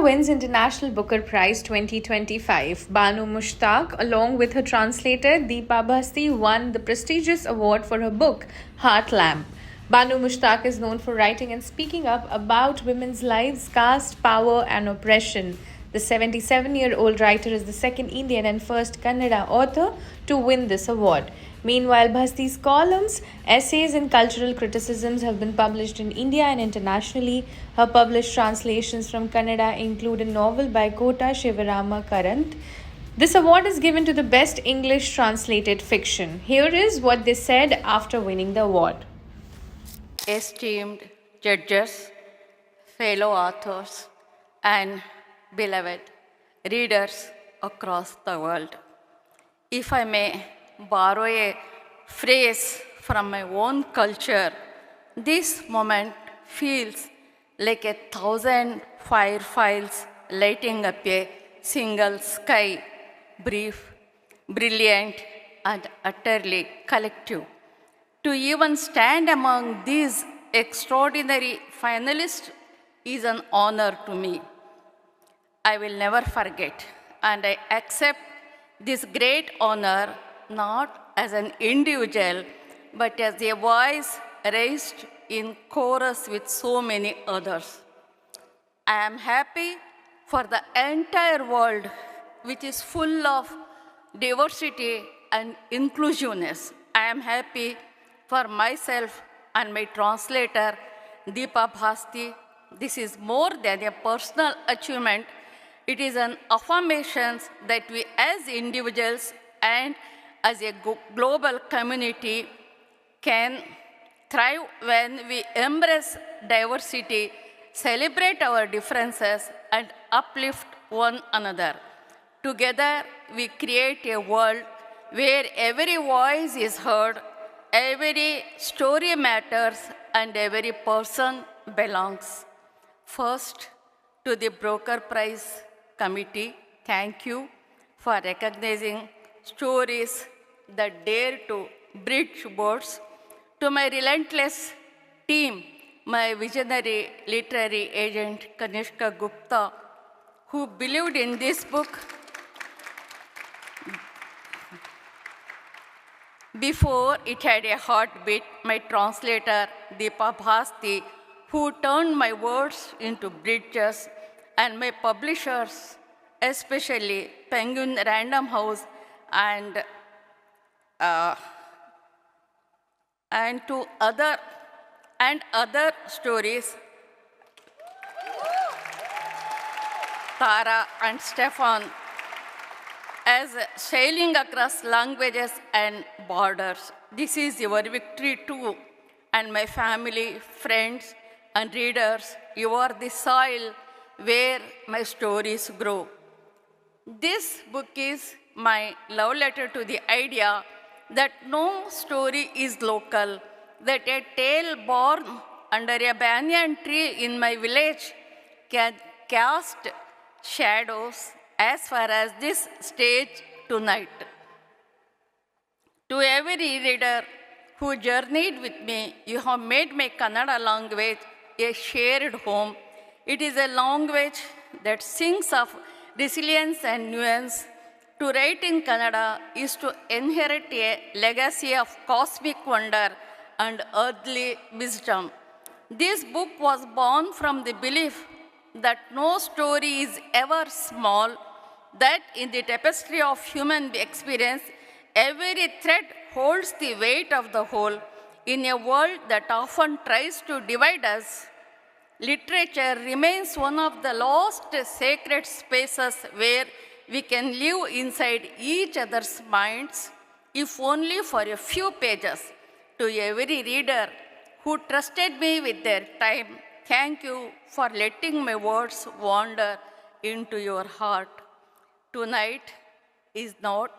wins International Booker Prize 2025. Banu Mushtaq, along with her translator Deepa Bhasti, won the prestigious award for her book, Heart Lamp. Banu Mushtaq is known for writing and speaking up about women's lives, caste, power, and oppression. The 77-year-old writer is the second Indian and first Kannada author to win this award. Meanwhile, Bhasti's columns, essays, and cultural criticisms have been published in India and internationally. Her published translations from Kannada include a novel by Kota Shivarama Karant. This award is given to the best English translated fiction. Here is what they said after winning the award. Esteemed judges, fellow authors, and beloved readers across the world. If I may borrow a phrase from my own culture, this moment feels like 1,000 fireflies lighting up a single sky, brief, brilliant, and utterly collective. To even stand among these extraordinary finalists is an honor to me. I will never forget, and I accept this great honor not as an individual, but as a voice raised in chorus with so many others. I am happy for the entire world, which is full of diversity and inclusiveness. I am happy for myself and my translator, Deepa Bhasti. This is more than a personal achievement. It is an affirmation that we as individuals and as a global community can thrive when we embrace diversity, celebrate our differences, and uplift one another. Together, we create a world where every voice is heard, every story matters, and every person belongs. First, to the Booker Prize Committee, thank you for recognizing stories that dare to bridge boards. To my relentless team, my visionary literary agent Kanishka Gupta, who believed in this book before it had a heartbeat, my translator Deepa Bhasti, who turned my words into bridges, and my publishers, especially Penguin Random House and to other stories, Tara and Stefan, as sailing across languages and borders. This is your victory too, and my family, friends, and readers, you are the soil where my stories grow. This book is my love letter to the idea that no story is local, that a tale born under a banyan tree in my village can cast shadows as far as this stage tonight. To every reader who journeyed with me, you have made my Kannada language a shared home. It is a language that sings of resilience and nuance. To write in Kannada is to inherit a legacy of cosmic wonder and earthly wisdom. This book was born from the belief that no story is ever small, that in the tapestry of human experience, every thread holds the weight of the whole. In a world that often tries to divide us, literature remains one of the lost sacred spaces where we can live inside each other's minds, if only for a few pages. To every reader who trusted me with their time, thank you for letting my words wander into your heart. Tonight is not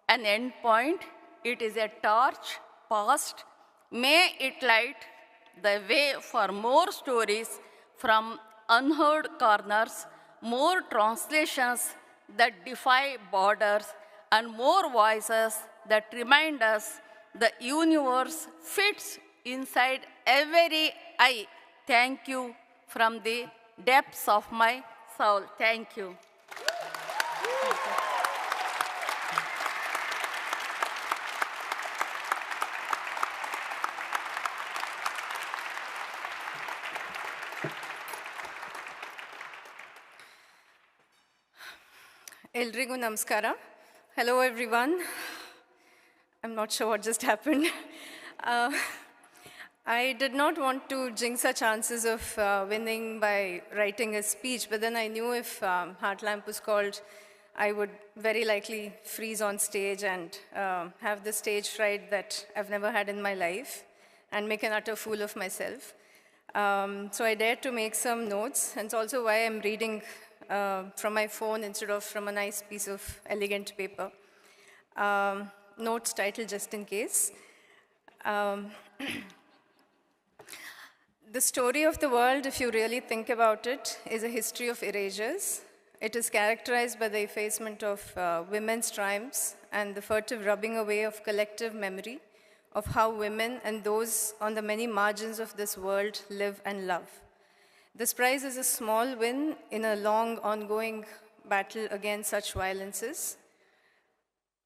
an end point, it is a torch passed. May it light the way for more stories from unheard corners, more translations that defy borders, and more voices that remind us the universe fits inside every eye. Thank you from the depths of my soul. Thank you. Eldrigu Namaskara. Hello, everyone. I'm not sure what just happened. I did not want to jinx our chances of winning by writing a speech, but then I knew if Heart Lamp was called, I would very likely freeze on stage and have the stage fright that I've never had in my life and make an utter fool of myself. So I dared to make some notes, and it's also why I'm reading from my phone instead of from a nice piece of elegant paper. Notes titled just in case. The story of the world, if you really think about it, is a history of erasures. It is characterized by the effacement of women's triumphs and the furtive rubbing away of collective memory of how women and those on the many margins of this world live and love. This prize is a small win in a long, ongoing battle against such violences.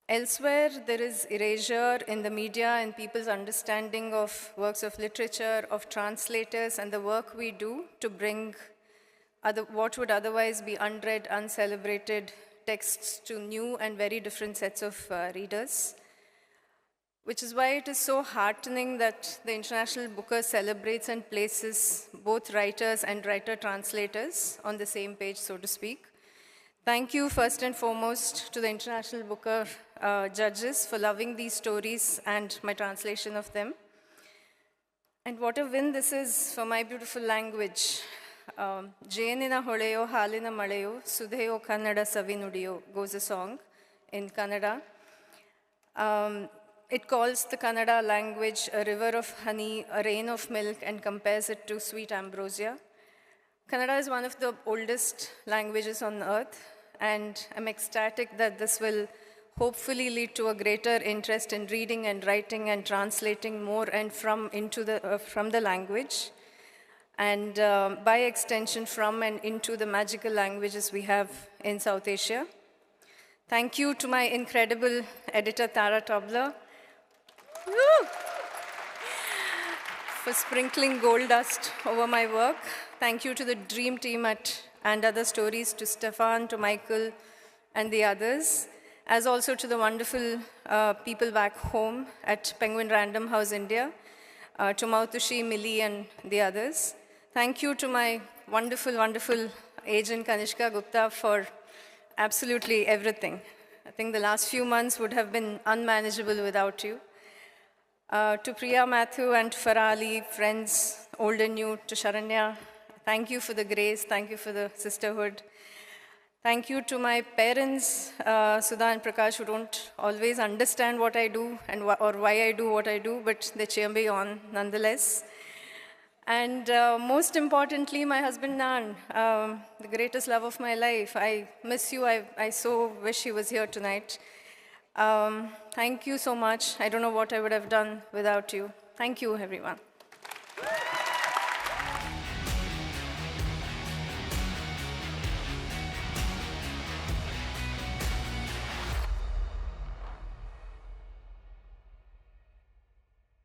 Elsewhere, there is erasure in the media and people's understanding of works of literature, of translators, and the work we do to bring what would otherwise be unread, uncelebrated texts to new and very different sets of readers. Which is why it is so heartening that the International Booker celebrates and places both writers and writer-translators on the same page, so to speak. Thank you, first and foremost, to the International Booker judges for loving these stories and my translation of them. And what a win this is for my beautiful language. Jenina Holeyo, Halina Maleyo, Sudheyo Kannada Savinudiyo goes a song in Kannada. It calls the Kannada language a river of honey, a rain of milk, and compares it to sweet ambrosia. Kannada is one of the oldest languages on earth, and I'm ecstatic that this will hopefully lead to a greater interest in reading and writing and translating more and from the language, and by extension from and into the magical languages we have in South Asia. Thank you to my incredible editor, Tara Tobler, for sprinkling gold dust over my work. Thank you to the dream team at And Other Stories, to Stefan, to Michael, and the others, as also to the wonderful people back home at Penguin Random House India, to Mautushi, Millie, and the others. Thank you to my wonderful, wonderful agent, Kanishka Gupta, for absolutely everything. I think the last few months would have been unmanageable without you. To Priya, Matthew, and Farali, friends, old and new, to Sharanya, thank you for the grace, thank you for the sisterhood. Thank you to my parents, Sudha and Prakash, who don't always understand what I do or why I do what I do, but they cheer me on nonetheless. And most importantly, my husband Nan, the greatest love of my life. I miss you. I so wish he was here tonight. Thank you so much. I don't know what I would have done without you. Thank you, everyone.